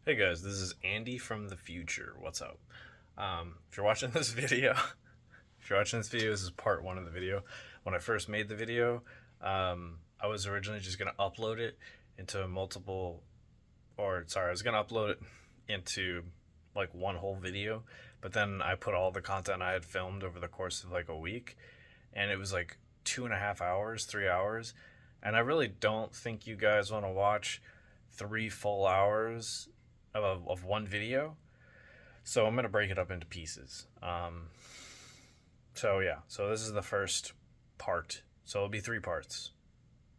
Hey guys, this is Andy from the future. What's up? If you're watching this video, this is part one of the video. When I first made the video, I was originally just gonna upload it into I was gonna upload it into like one whole video, but then I put all the content I had filmed over the course of like a week, and it was like 2.5 hours, 3 hours, and I really don't think you guys want to watch 3 full hours of one video. So I'm gonna break it up into pieces. So this is the first part. So it'll be 3 parts,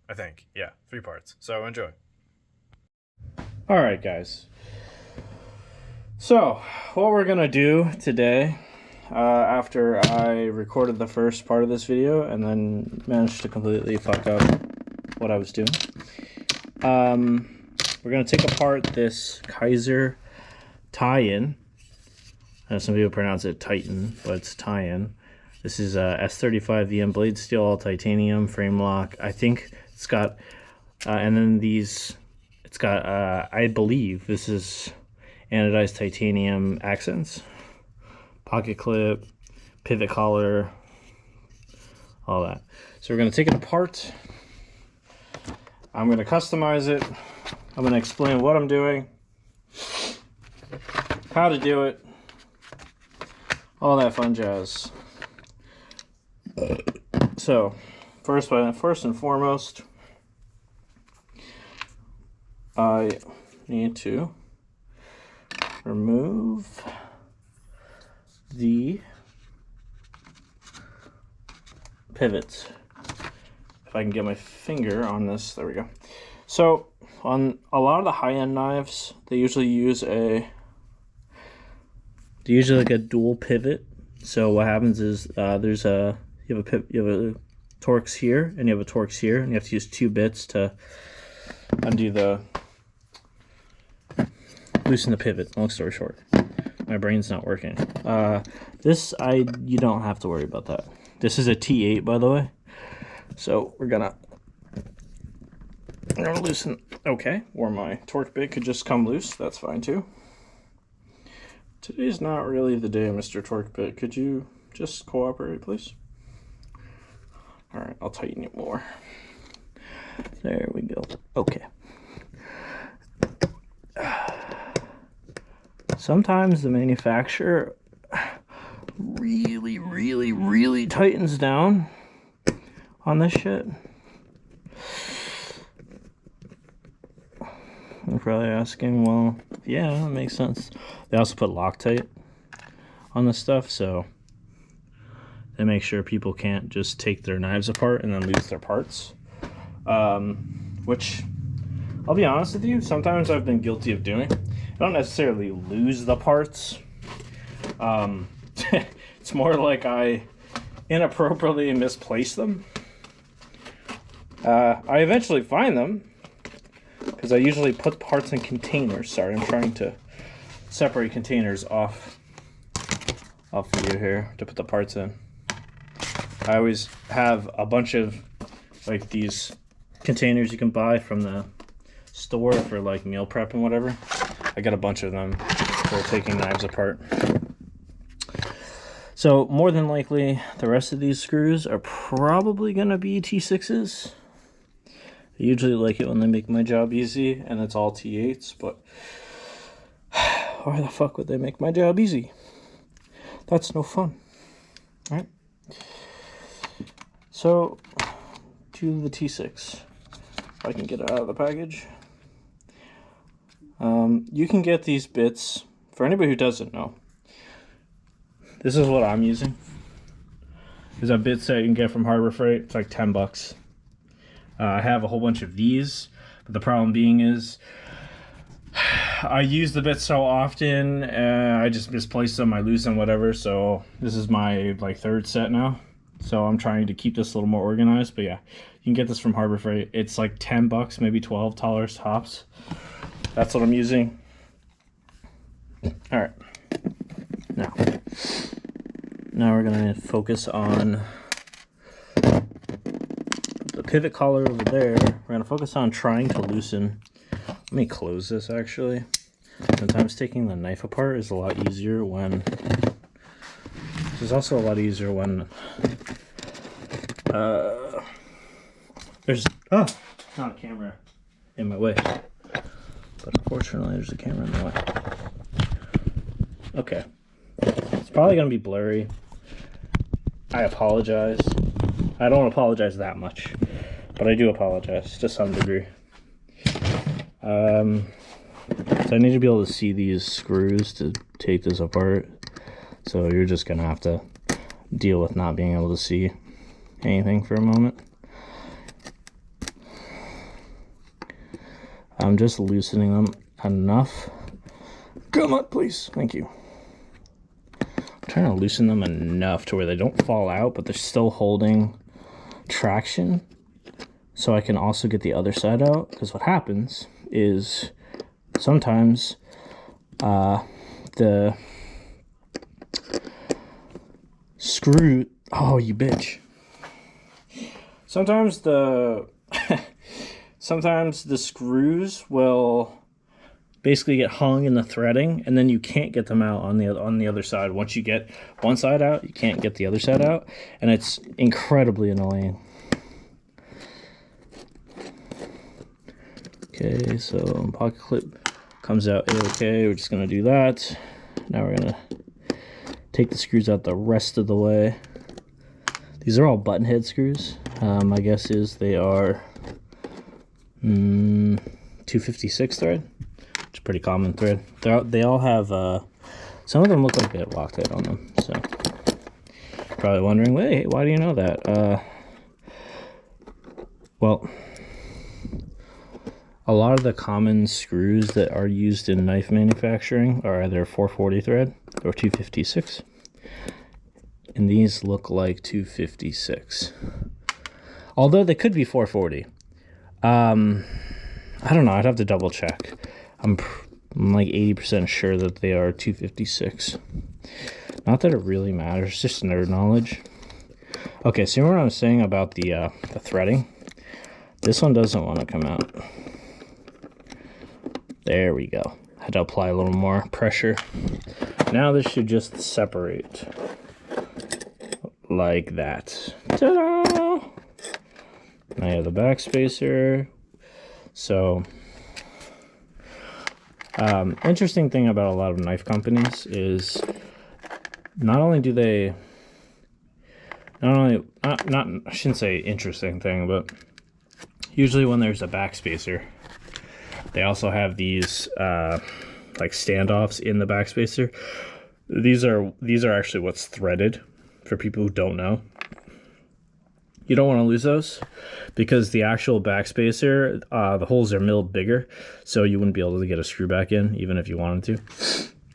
I think. Yeah, 3 parts. So enjoy. All right, guys. So what we're gonna do today, after I recorded the first part of this video and then managed to completely fuck up what I was doing, we're going to take apart this Kizer tie-in. I know some people pronounce it Titan, but it's tie-in. This is S35 VM blade steel, all titanium, frame lock. I think it's got, and then it's got, I believe this is anodized titanium accents, pocket clip, pivot collar, all that. So we're going to take it apart. I'm going to customize it. I'm going to explain what I'm doing, how to do it, all that fun jazz. So, first and foremost, I need to remove the pivots. If I can get my finger on this, there we go. So on a lot of the high-end knives, they usually use like a dual pivot. So what happens is you have a Torx here and you have a Torx here, and you have to use 2 bits to loosen the pivot. Long story short, my brain's not working. You don't have to worry about that. This is a T8, by the way. So we're gonna loosen. Okay, or my torque bit could just come loose. That's fine too. Today's not really the day, Mr. Torque bit. Could you just cooperate, please? All right, I'll tighten it more. There we go. Okay. Sometimes the manufacturer really tightens down on this shit. You're probably asking, well, yeah, that makes sense. They also put Loctite on this stuff, so they make sure people can't just take their knives apart and then lose their parts. Which, I'll be honest with you, sometimes I've been guilty of doing. I don't necessarily lose the parts. It's more like I inappropriately misplace them. I eventually find them because I usually put parts in containers. Sorry, I'm trying to separate containers off the view here to put the parts in. I always have a bunch of like these containers you can buy from the store for like meal prep and whatever. I got a bunch of them for taking knives apart. So more than likely, the rest of these screws are probably going to be T6s. I usually like it when they make my job easy, and it's all T8s, but why the fuck would they make my job easy? That's no fun, right? So, to the T6. If I can get it out of the package. You can get these bits, for anybody who doesn't know, this is what I'm using. There's a bit set you can get from Harbor Freight. It's like 10 bucks. I have a whole bunch of these, but the problem being is I use the bits so often, I just misplace them, I lose them, whatever. So this is my like 3rd set now. So I'm trying to keep this a little more organized, but yeah, you can get this from Harbor Freight. It's like 10 bucks, maybe $12 tops. That's what I'm using. All right. Now we're gonna focus on the pivot collar over there. We're gonna focus on trying to loosen. Let me close this actually. Sometimes taking the knife apart is a lot easier when... It's also a lot easier when... there's... Oh! Not a camera in my way. But unfortunately, there's a camera in the way. Okay. It's probably going to be blurry. I apologize. I don't apologize that much, but I do apologize to some degree. So I need to be able to see these screws to take this apart. So you're just going to have to deal with not being able to see anything for a moment. I'm just loosening them enough. Come on, please. Thank you. I'm trying to loosen them enough to where they don't fall out, but they're still holding traction. So I can also get the other side out. Because what happens is sometimes the screw... Oh, you bitch. Sometimes the... Sometimes the screws will basically get hung in the threading, and then you can't get them out on the other side. Once you get one side out, you can't get the other side out, and it's incredibly annoying. Okay, so pocket clip comes out okay. We're just gonna do that. Now we're gonna take the screws out the rest of the way. These are all button head screws. My guess is they are 256 thread. It's a pretty common thread. They all have some of them look like they have Loctite on them, so probably wondering, hey, why do you know that? Well, a lot of the common screws that are used in knife manufacturing are either 440 thread or 256, and these look like 256, although they could be 440. I don't know. I'd have to double check. I'm like 80% sure that they are 256. Not that it really matters, just nerd knowledge. Okay, see what I was saying about the threading? This one doesn't want to come out. There we go. Had to apply a little more pressure. Now this should just separate like that. Ta-da! Now you have the back spacer. So, interesting thing about a lot of knife companies is not only do they, I shouldn't say interesting thing, but usually when there's a back spacer, they also have these like standoffs in the back spacer. These are actually what's threaded, for people who don't know. You don't want to lose those because the actual backspacer, the holes are milled bigger, so you wouldn't be able to get a screw back in even if you wanted to.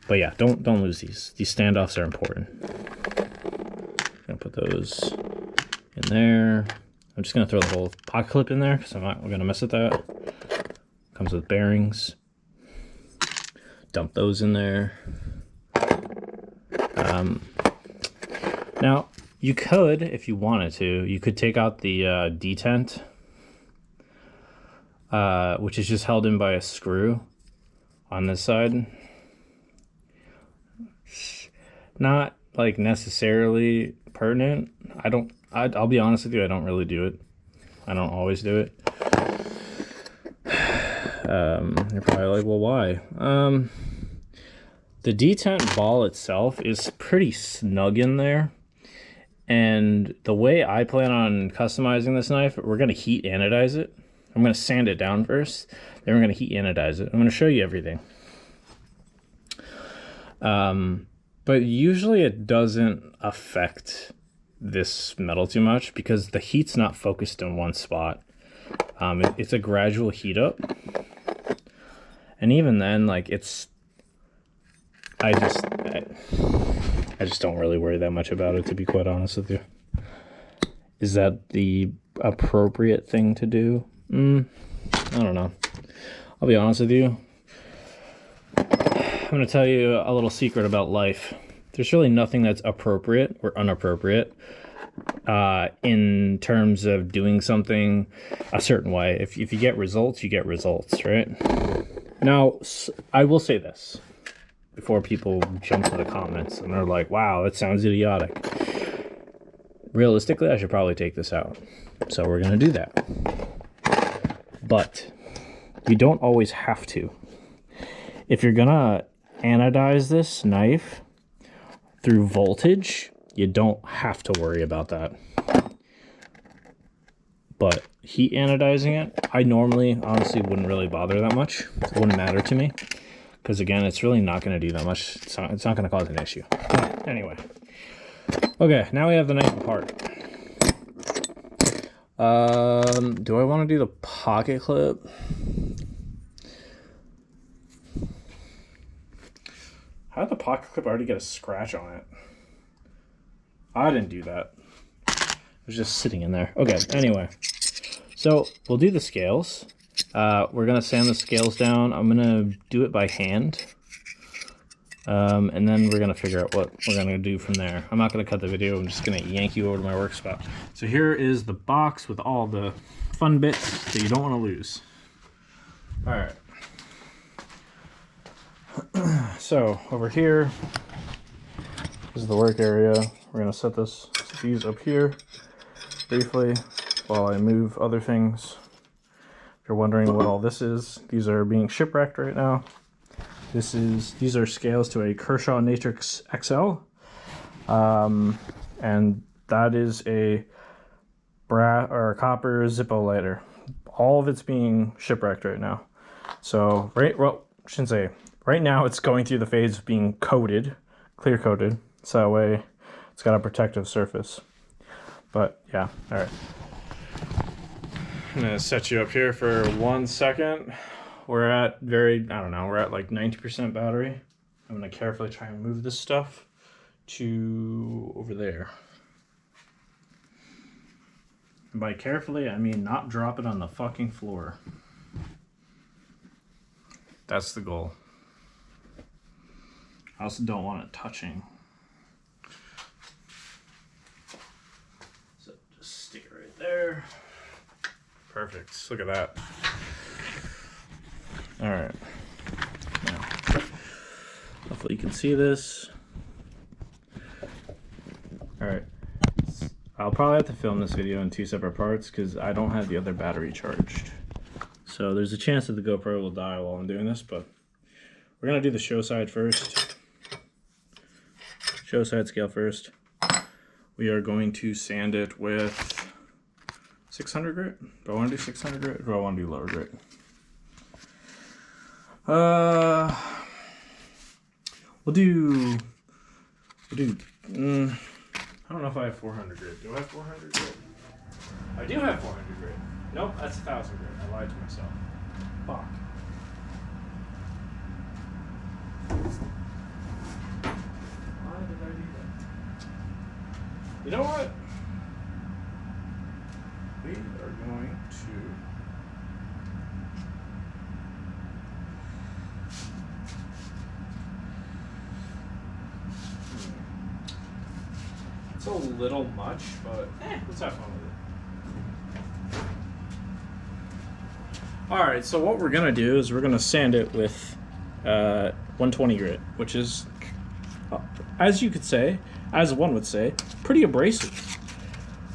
But yeah, don't lose these. These standoffs are important. I'm gonna put those in there. I'm just gonna throw the whole pocket clip in there because I'm not gonna mess with that. Comes with bearings. Dump those in there. Now, you could, if you wanted to, you could take out the detent, which is just held in by a screw on this side. Not like necessarily pertinent. I'll be honest with you, I don't really do it. I don't always do it. You're probably like, well, why? The detent ball itself is pretty snug in there. And the way I plan on customizing this knife, we're going to heat anodize it. I'm going to sand it down first. Then we're going to heat anodize it. I'm going to show you everything. But usually it doesn't affect this metal too much because the heat's not focused in one spot. It's a gradual heat up. And even then, like, I just don't really worry that much about it, to be quite honest with you. Is that the appropriate thing to do? I don't know. I'll be honest with you. I'm going to tell you a little secret about life. There's really nothing that's appropriate or inappropriate in terms of doing something a certain way. If you get results, you get results, right? Now, I will say this before people jump to the comments and they're like, wow, that sounds idiotic. Realistically, I should probably take this out. So we're going to do that. But you don't always have to. If you're going to anodize this knife through voltage, you don't have to worry about that. But heat anodizing it, I normally honestly wouldn't really bother that much. It wouldn't matter to me. Because again, it's really not going to do that much. It's not going to cause an issue. Anyway. Okay, now we have the knife apart. Do I want to do the pocket clip? How did the pocket clip already get a scratch on it? I didn't do that. It was just sitting in there. Okay, anyway. So, we'll do the scales. We're going to sand the scales down. I'm going to do it by hand. And then we're going to figure out what we're going to do from there. I'm not going to cut the video. I'm just going to yank you over to my work spot. So here is the box with all the fun bits that you don't want to lose. All right. So over here is the work area. We're going to set these up here briefly while I move other things. If you're wondering what all this is, these are being shipwrecked right now. These are scales to a Kershaw Natrix XL, and that is a brass or a copper Zippo lighter. All of it's being shipwrecked right now. So I shouldn't say right now. It's going through the phase of being coated, clear coated, so that way it's got a protective surface. But yeah, all right. I'm gonna set you up here for 1 second. We're at we're at like 90% battery. I'm gonna carefully try and move this stuff to over there. And by carefully, I mean not drop it on the fucking floor. That's the goal. I also don't want it touching. So just stick it right there. Perfect, look at that. All right, now, hopefully you can see this. All right, I'll probably have to film this video in 2 separate parts because I don't have the other battery charged. So there's a chance that the GoPro will die while I'm doing this, but we're gonna do the show side first. Show side scale first. We are going to sand it with 600 grit. Do I want to do 600 grit or do I want to do lower grit? We'll do, I don't know if I have 400 grit. Do I have 400 grit? I do have 400 grit. Nope, that's 1000 grit. I lied to myself. Fuck. Why did I do that? You know what? We are going to It's a little much, but let's have fun with it. Alright, so what we're going to do is we're going to sand it with 120 grit, which is, as you could say, as one would say, pretty abrasive.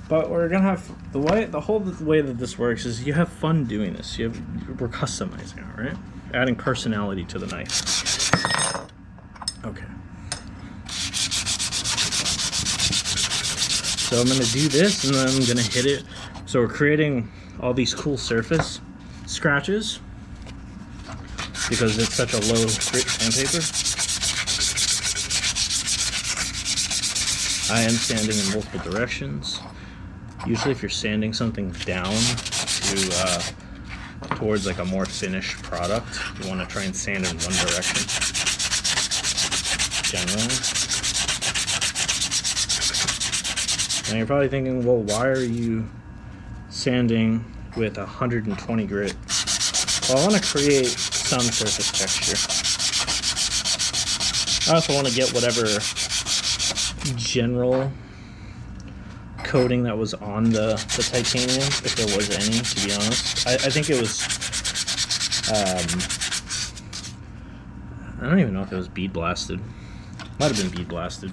But we're going to have, the whole way that this works is you have fun doing this. We're customizing it, right? Adding personality to the knife. Okay. So I'm going to do this and then I'm going to hit it. So we're creating all these cool surface scratches because it's such a low grit sandpaper. I am sanding in multiple directions. Usually if you're sanding something down to towards like a more finished product, you want to try and sand in one direction generally. Now you're probably thinking, well, why are you sanding with 120 grit? Well, I want to create some surface texture. I also want to get whatever general coating that was on the titanium, if there was any, to be honest. I think it was I don't even know if it was bead blasted. Might have been bead blasted.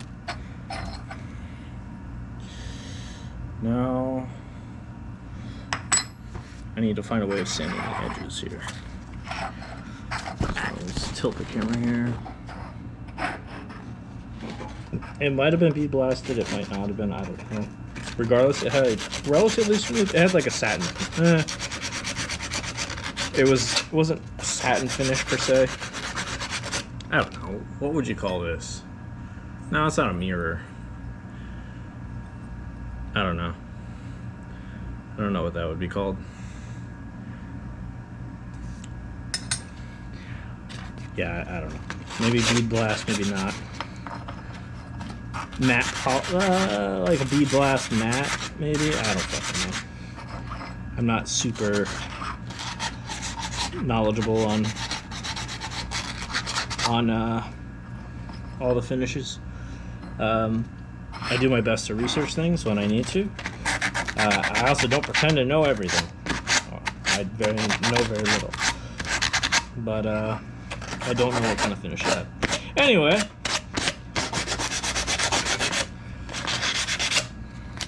Now, I need to find a way of sanding the edges here. So let's tilt the camera here. It might have been bead blasted, it might not have been, I don't know. Regardless, it had relatively smooth, it had like a satin. It wasn't satin finish per se. I don't know, what would you call this? No, it's not a mirror. I don't know. I don't know what that would be called. Yeah, I don't know. Maybe bead blast, maybe not. Matte, like a bead blast matte, maybe? I don't fucking know. I'm not super knowledgeable on all the finishes. I do my best to research things when I need to. I also don't pretend to know everything. I know very little. But I don't know what kind of finish that. Anyway.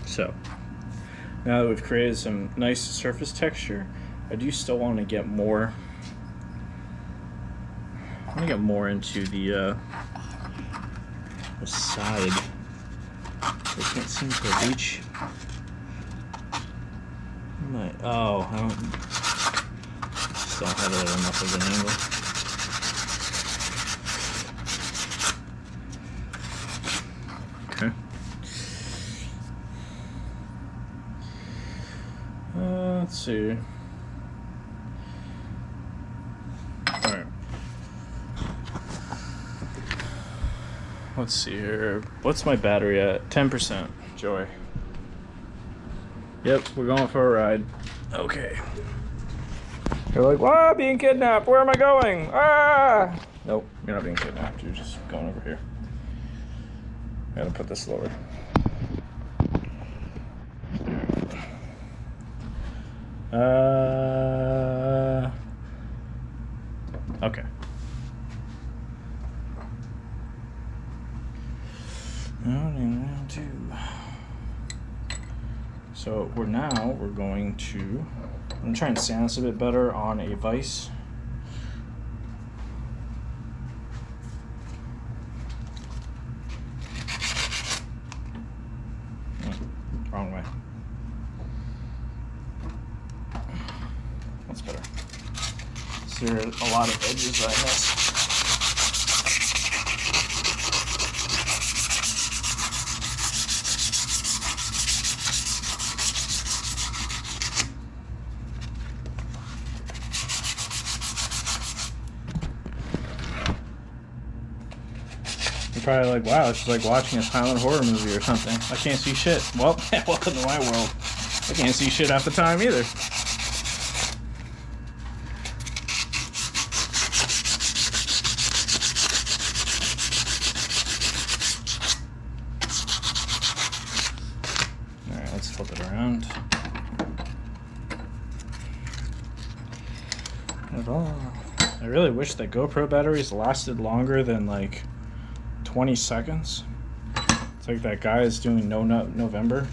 So, now that we've created some nice surface texture, I do still want to get more. I want to get more into the side. I can't seem to reach. Oh, I just don't have it at enough of an angle. Okay. Let's see. All right. Let's see here. What's my battery at? 10%. Joy. Yep, we're going for a ride. Okay. You're like, "Wow, being kidnapped. Where am I going? Ah!" Nope, you're not being kidnapped. You're just going over here. I gotta put this lower. Okay. So we're going to, I'm gonna try and sand this a bit better on a vise. Wrong way. That's better. So there are a lot of edges that I missed. Probably like, wow, it's like watching a silent horror movie or something. I can't see shit. Well, welcome to my world. I can't see shit half the time either. Alright, let's flip it around. I really wish that GoPro batteries lasted longer than like 20 seconds. It's like that guy is doing No Nut November,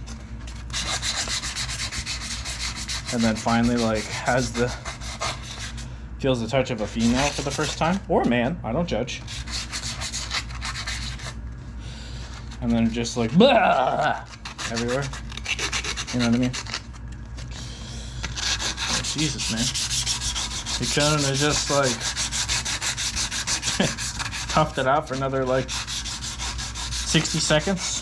and then finally like feels the touch of a female for the first time, or a man, I don't judge, and then just like blah, everywhere, you know what I mean? Oh, Jesus, man, he kind of just like toughed it out for another like 60 seconds.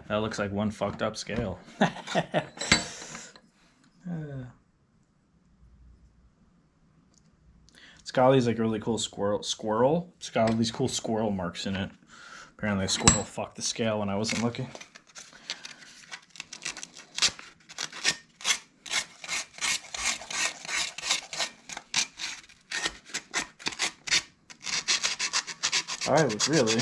That looks like one fucked up scale. It's got all these like really cool squirrel. It's got all these cool squirrel marks in it. Apparently a squirrel fucked the scale when I wasn't looking. I would really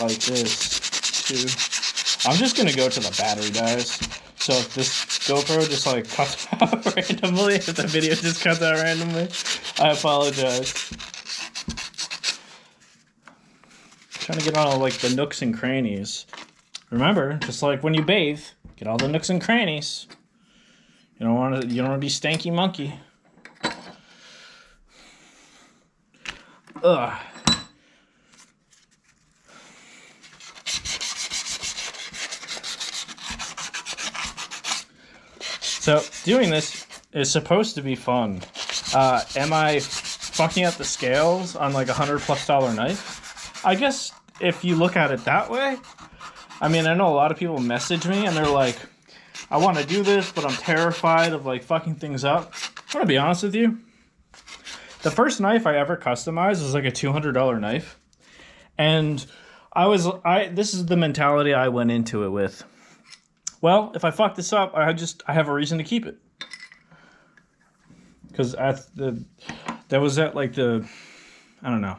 like this too. I'm just gonna go to the battery, guys. So if this GoPro just like cuts out randomly, if the video just cuts out randomly, I apologize. Trying to get on all like the nooks and crannies. Remember, just like when you bathe, get all the nooks and crannies. You don't want to be stanky monkey. Ugh. So doing this is supposed to be fun. Am I fucking up the scales on like $100+ knife? I guess if you look at it that way. I mean, I know a lot of people message me and they're like, I want to do this, but I'm terrified of like fucking things up. I'm gonna be honest with you. The first knife I ever customized was like a $200 knife. And this is the mentality I went into it with. Well, if I fuck this up, I have a reason to keep it. Because that was at like I don't know,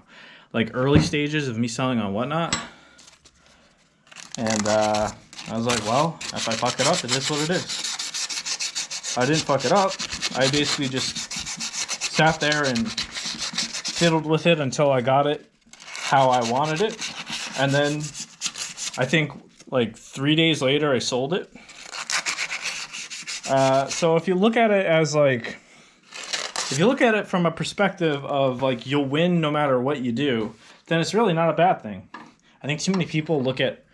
like early stages of me selling on Whatnot. And I was like, well, if I fuck it up, it is what it is. I didn't fuck it up. I basically just sat there and fiddled with it until I got it how I wanted it. And then I think like 3 days later I sold it. So if you look at it as like, if you look at it from a perspective of like you'll win no matter what you do, then it's really not a bad thing. I think too many people look at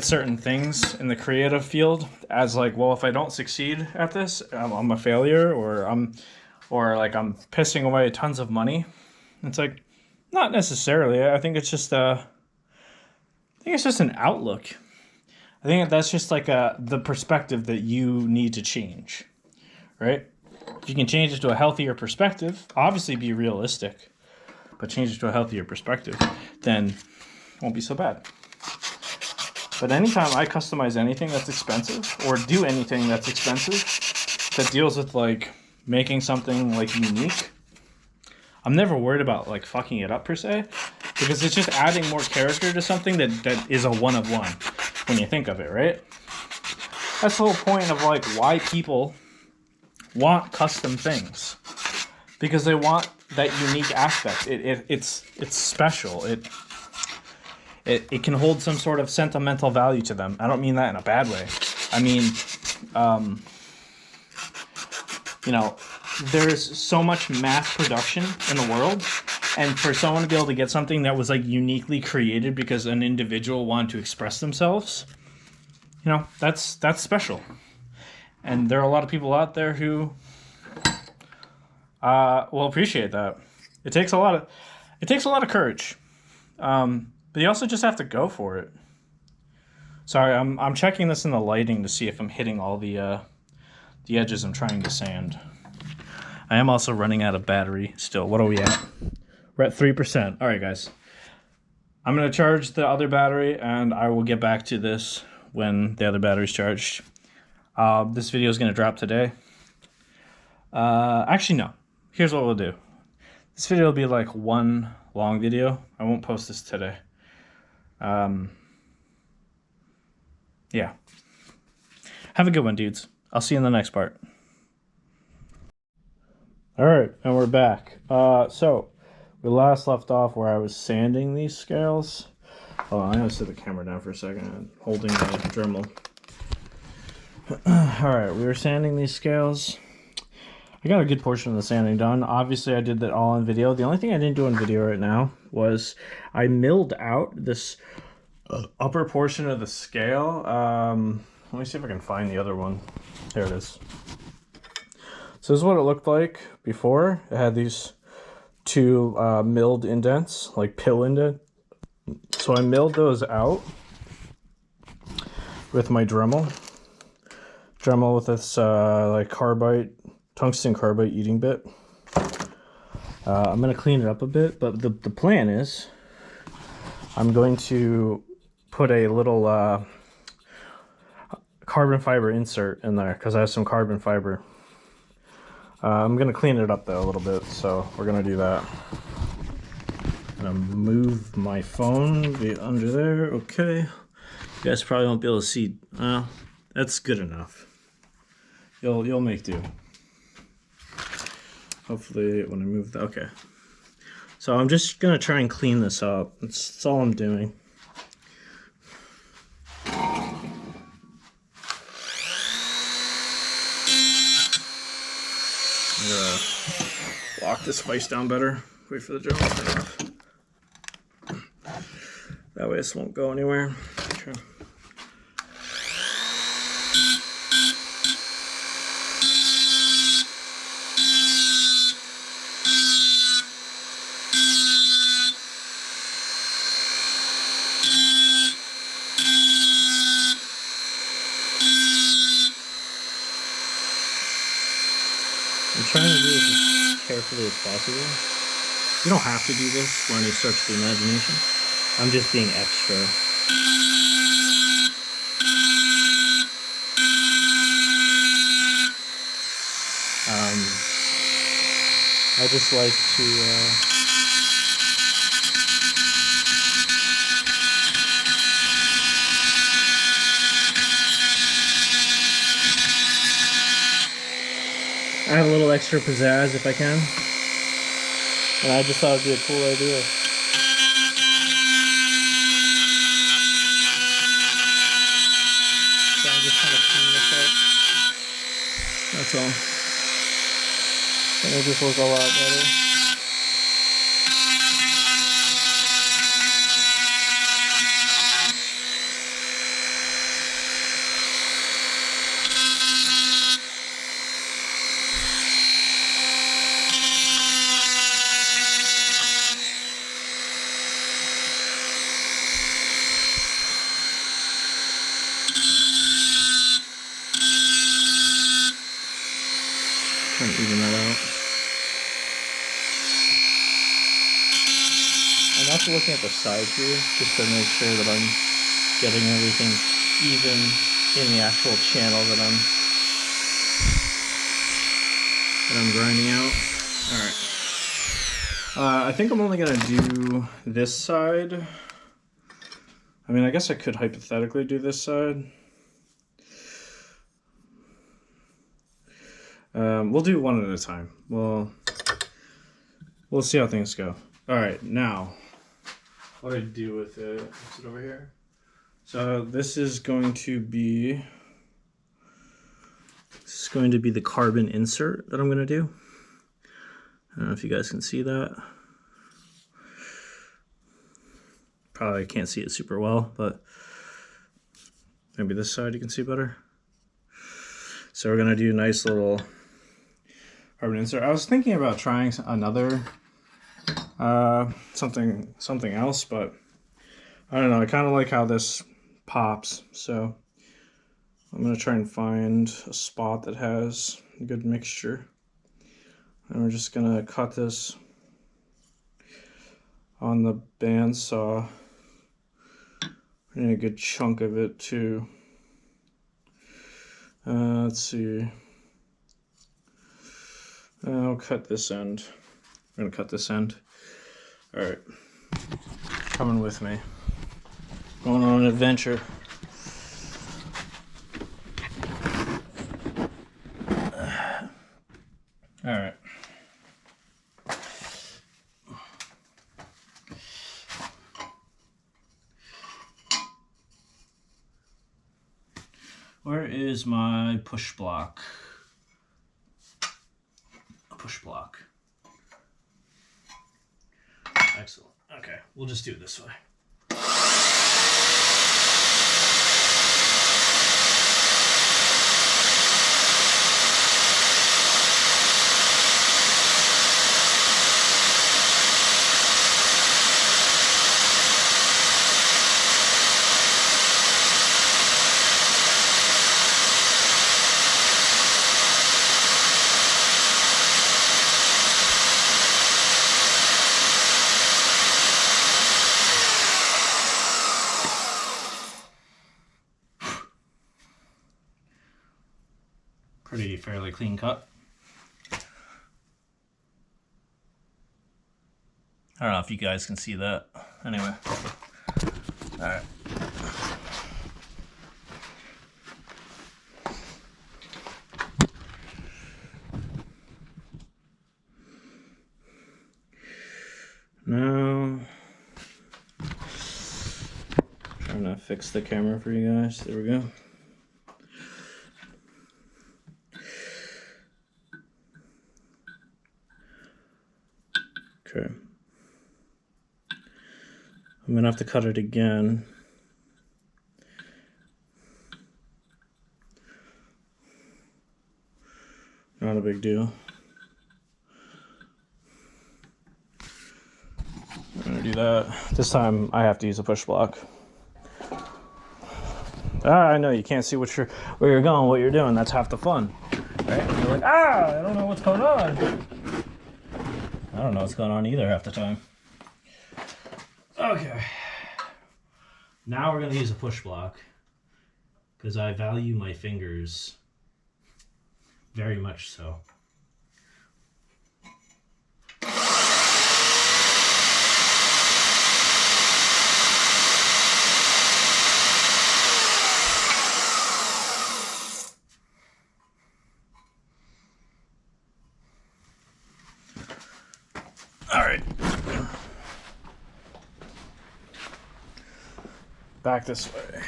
certain things in the creative field as like, well, if I don't succeed at this, I'm a failure, or I'm pissing away tons of money. It's like, not necessarily. I think it's just an outlook. I think that's just like the perspective that you need to change, right? If you can change it to a healthier perspective, obviously be realistic, but change it to a healthier perspective, then it won't be so bad. But anytime I customize anything that's expensive or do anything that's expensive that deals with like making something like unique, I'm never worried about like fucking it up per se, because it's just adding more character to something that is a one of one when you think of it, right? That's the whole point of like why people want custom things, because they want that unique aspect. It's special. It can hold some sort of sentimental value to them. I don't mean that in a bad way. I mean, you know, there's so much mass production in the world, and for someone to be able to get something that was like uniquely created because an individual wanted to express themselves, you know, that's special. And there are a lot of people out there who will appreciate that. It takes a lot of courage. But you also just have to go for it. Sorry, I'm checking this in the lighting to see if I'm hitting all the edges I'm trying to sand. I am also running out of battery still. What are we at? We're at 3%. All right, guys. I'm going to charge the other battery, and I will get back to this when the other battery's charged. This video is going to drop today. Actually, no. Here's what we'll do. This video will be like one long video. I won't post this today. Yeah. Have a good one, dudes. I'll see you in the next part. All right, and we're back. So we last left off where I was sanding these scales. Hold on, I gotta set the camera down for a second. I'm holding the Dremel. All right, we were sanding these scales. I got a good portion of the sanding done. Obviously, I did that all on video. The only thing I didn't do on video right now was I milled out this upper portion of the scale. Let me see if I can find the other one. There it is. So this is what it looked like before. It had these two milled indents, like pill indent. So I milled those out with my Dremel. Dremel with this like carbide tungsten carbide eating bit. I'm going to clean it up a bit, but the plan is I'm going to put a little carbon fiber insert in there because I have some carbon fiber. I'm going to clean it up though a little bit, so we're going to do that. I'm going to move my phone under there. Okay. You guys probably won't be able to see. That's good enough. You'll make do. Hopefully when I move that, okay. So I'm just gonna try and clean this up. That's all I'm doing. I'm gonna lock this vise down better. Wait for the drill to turn off. That way this won't go anywhere. Okay. I'm trying to do this as carefully as possible. You don't have to do this when you stretch the imagination. I'm just being extra. I just like to add a little extra pizzazz if I can. And I just thought it'd be a cool idea. So I'm just kind of clean this up. That's all. And it just looks a lot better. Trying to even that out. I'm also looking at the sides here just to make sure that I'm getting everything even in the actual channel that I'm grinding out. Alright. I think I'm only gonna do this side. I mean, I guess I could hypothetically do this side. We'll do one at a time. We'll see how things go. All right, now what do I do with it? What's it over here? So this is going to be the carbon insert that I'm going to do. I don't know if you guys can see that. Probably can't see it super well, but maybe this side you can see better. So we're going to do a nice little carbon insert. I was thinking about trying another something else, but I don't know. I kind of like how this pops, so I'm gonna try and find a spot that has a good mixture, and we're just gonna cut this on the bandsaw. I need a good chunk of it too. Let's see. I'll cut this end. I'm gonna cut this end. All right, coming with me. Going on an adventure. All right. Where is my push block? Push block. Excellent. Okay, we'll just do it this way. fairly clean cut. I don't know if you guys can see that. Anyway. Alright. Now, trying to fix the camera for you guys. There we go. Okay. I'm gonna have to cut it again. Not a big deal. I'm gonna do that. This time I have to use a push block. I know you can't see where you're going, what you're doing. That's half the fun, right? And you're like, I don't know what's going on. I don't know what's going on either half the time. Okay. Now we're gonna use a push block because I value my fingers very much so. All right. Back this way.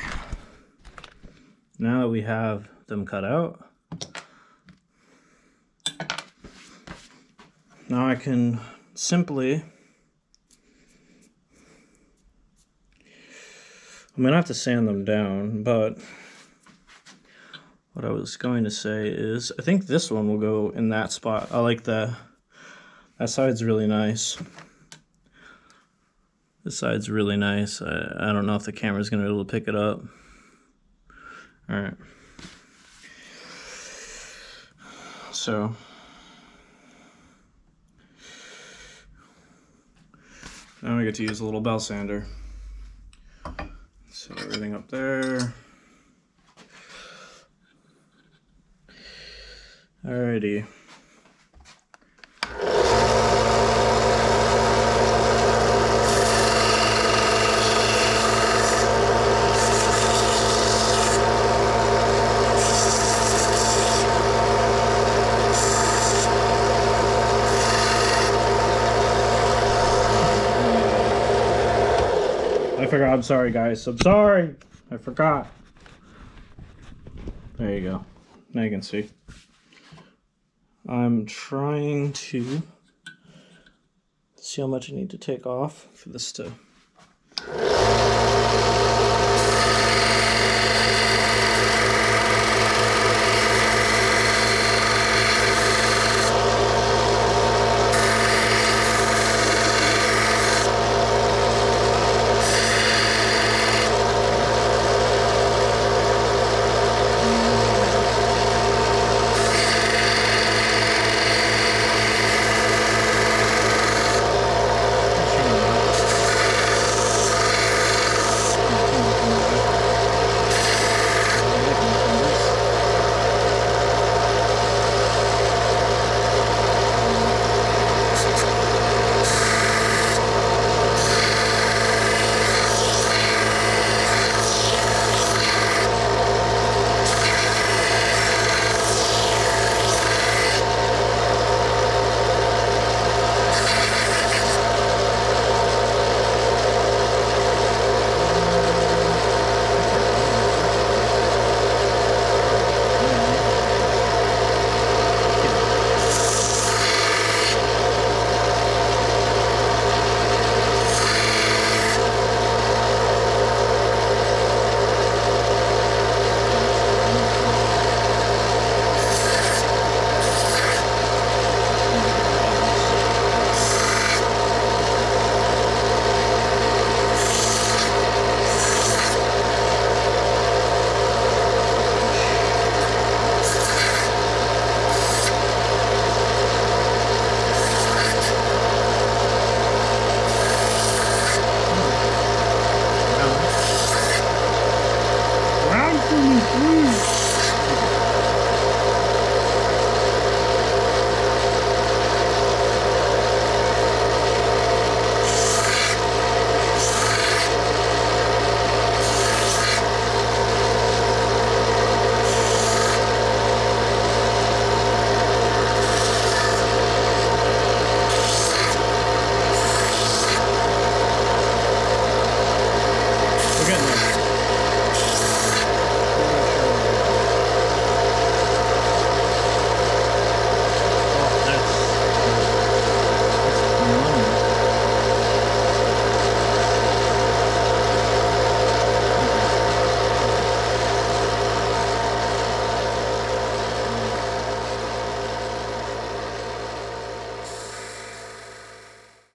Now that we have them cut out, now I can simply, I'm gonna have to sand them down, but what I was going to say is I think this one will go in that spot. I like that side's really nice. This side's really nice. I don't know if the camera's gonna be able to pick it up. All right. So now I get to use a little bell sander. Set everything up there. Alrighty. I forgot. I'm sorry, guys. I'm sorry. I forgot. There you go. Now you can see. I'm trying to see how much I need to take off for this to...